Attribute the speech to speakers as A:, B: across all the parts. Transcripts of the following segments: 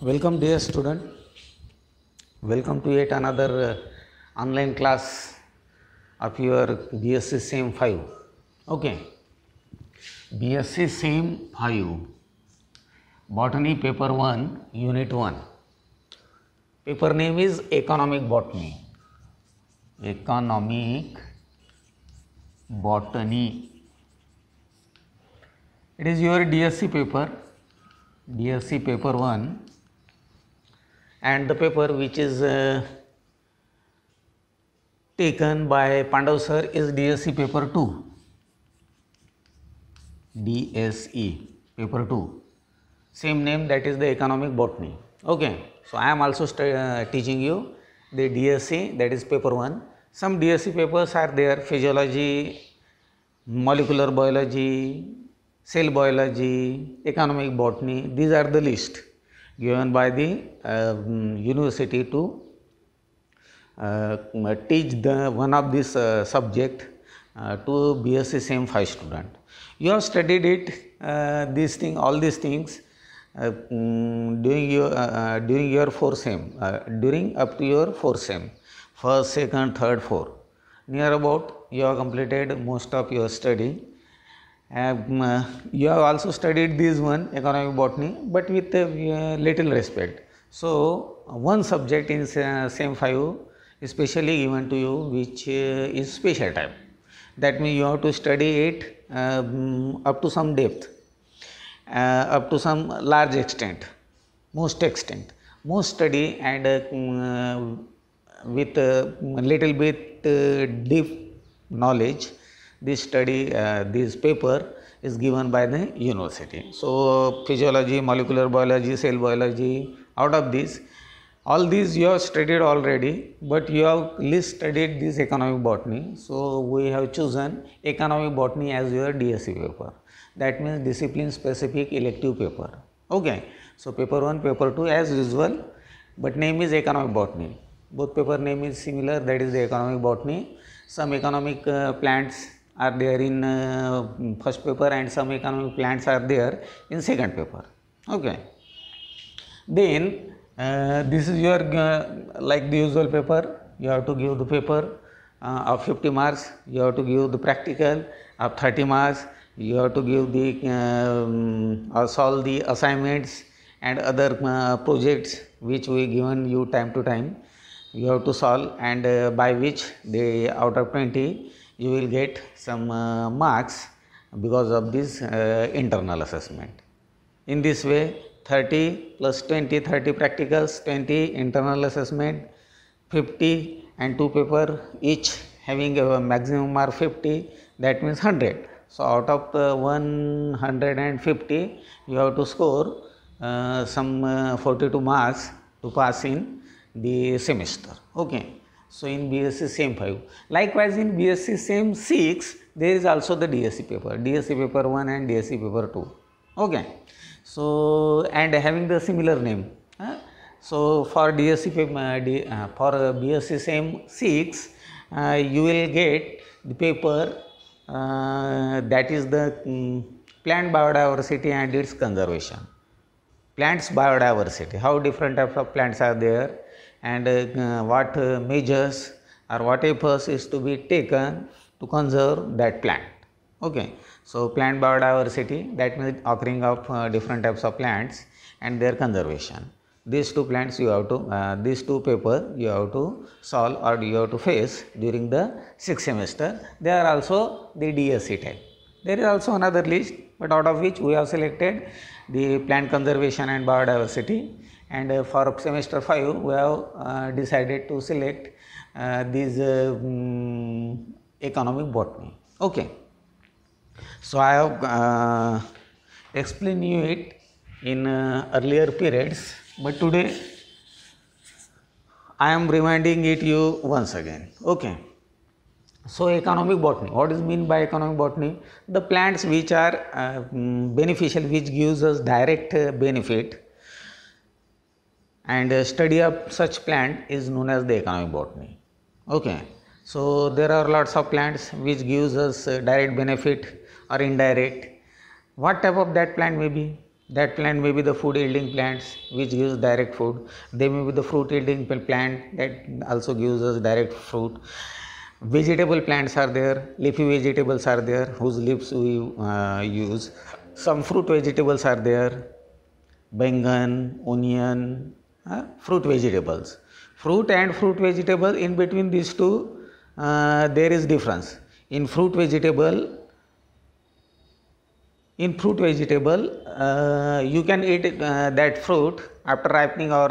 A: Welcome dear student, welcome to yet another online class of your BSc SEM 5. Okay, BSc SEM 5, Botany Paper 1, Unit 1. Paper name is Economic Botany. Economic Botany. It is your DSc paper, DSc paper 1. And the paper which is taken by Pandav sir is DSc paper 2. DSE paper 2. Same name, that is the economic botany. Okay. So I am also teaching you the DSc, that is paper 1. Some DSc papers are there: physiology, molecular biology, cell biology, economic botany. These are the list given by the university to teach the one of this subject to BSc SEM 5 student. You have studied it, these thing, all these things during your 4 SEM, during up to your 4 SEM, first, second, third, fourth. Near about you have completed most of your study. You have also studied this one, economic botany, but with little respect. So one subject in SEM 5 is specially given to you, which is special type. That means you have to study it up to some depth, up to some large extent, most study, and with little bit deep knowledge. This study, this paper is given by the university. So physiology, molecular biology, cell biology, out of this, all these you have studied already, but you have least studied this economic botany. So we have chosen economic botany as your DSc paper. That means discipline specific elective paper. Okay. So paper 1, paper 2 as usual, but name is economic botany. Both paper name is similar, that is the economic botany. Some economic plants are there in first paper, and some economic plants are there in second paper. Okay. Then this is your like the usual paper. You have to give the paper of 50 marks. You have to give the practical of 30 marks. You have to give the solve the assignments and other projects which we given you time to time. You have to solve, and by which they out of 20 you will get some marks because of this internal assessment. In this way, 30 plus 20, 30 practicals, 20 internal assessment, 50 and 2 paper, each having a maximum mark 50, that means 100. So out of 150 you have to score some 42 marks to pass in the semester. Okay. So in BSc SEM 5. Likewise in BSc SEM 6, there is also the DSc paper, DSc paper 1 and DSc paper 2. Okay. So and having the similar name. So for DSc paper, for BSc SEM 6, you will get the paper that is the plant biodiversity and its conservation. Plants biodiversity, how different types of plants are there, and what measures or what efforts is to be taken to conserve that plant. Okay. So plant biodiversity, that means occurring of different types of plants and their conservation. These two plants you have to, these two paper you have to solve or you have to face during the 6th semester. They are also the DSc type. There is also another list, but out of which we have selected the plant conservation and biodiversity. And for semester 5, we have decided to select this economic botany. Okay. So I have explained you it in earlier periods, but today I am reminding it you once again. Okay. So economic botany, what is mean by economic botany? The plants which are beneficial, which gives us direct benefit, and study of such plant is known as the economic botany. Okay. So there are lots of plants which gives us direct benefit or indirect. What type of that plant may be? That plant may be the food yielding plants which gives direct food. They may be the fruit yielding plant that also gives us direct fruit. Vegetable plants are there, leafy vegetables are there whose leaves we use. Some fruit vegetables are there, bangan, onion, fruit vegetables. Fruit and fruit vegetable, in between these two there is difference. In fruit vegetable, you can eat that fruit after ripening, or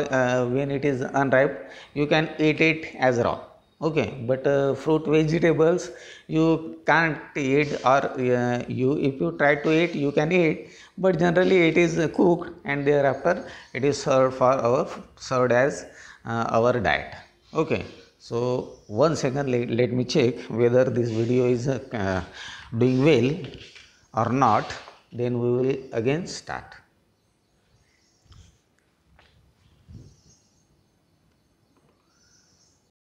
A: when it is unripe you can eat it as raw. Okay, but fruit vegetables you can't eat, or you, if you try to eat, you can eat, but generally it is cooked and thereafter it is served as our diet. Okay, so one second, let me check whether this video is doing well or not, then we will again start.